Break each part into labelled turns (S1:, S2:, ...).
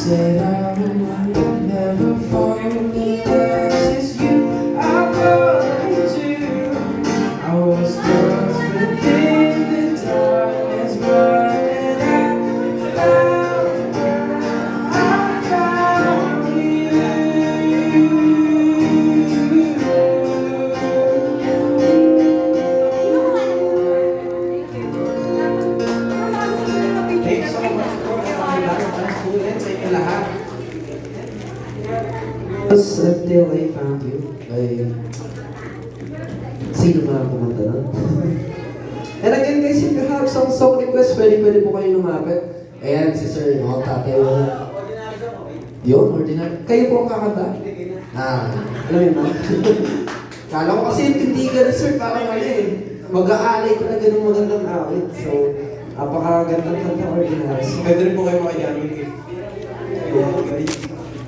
S1: said I would never find the places you I fell into. I was lost within the darkness, but then I found Thanks so much po. Magandang ulit sa inyo lahat. Until I found you. Ay, sino ba ang kumanta nun? And again guys, if you have some song request, pwede po kayo lumapit. Ayan, si Sir, no? Tatay mo. Yun, ordinary. Kayo po ang kakanta? Alam mo yun, kala ko kasi yung tindigan ni Sir, parang mag-aalay talaga ng magandang awit. So, napakagandang kanta ordinary. Pwede rin po kayo makayamit.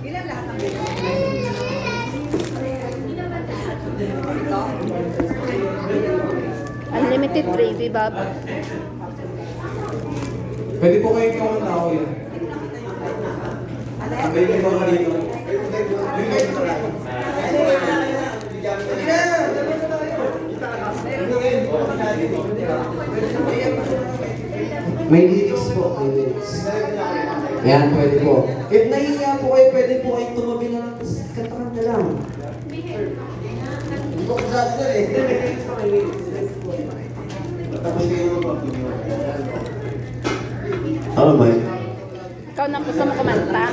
S2: Ilan lahat ang Unlimited gravy, Bob.
S1: Pwede po kayo kumanta ako yun. Pwede po kayo dito. May lyrics po, may lyrics. Ayan, pwede po. If nahihiya po kayo, pwede po kayo tumabi na lang, tapos kanta-kanta lang. Ano ba yun?
S2: Ikaw na gusto mo kumanta.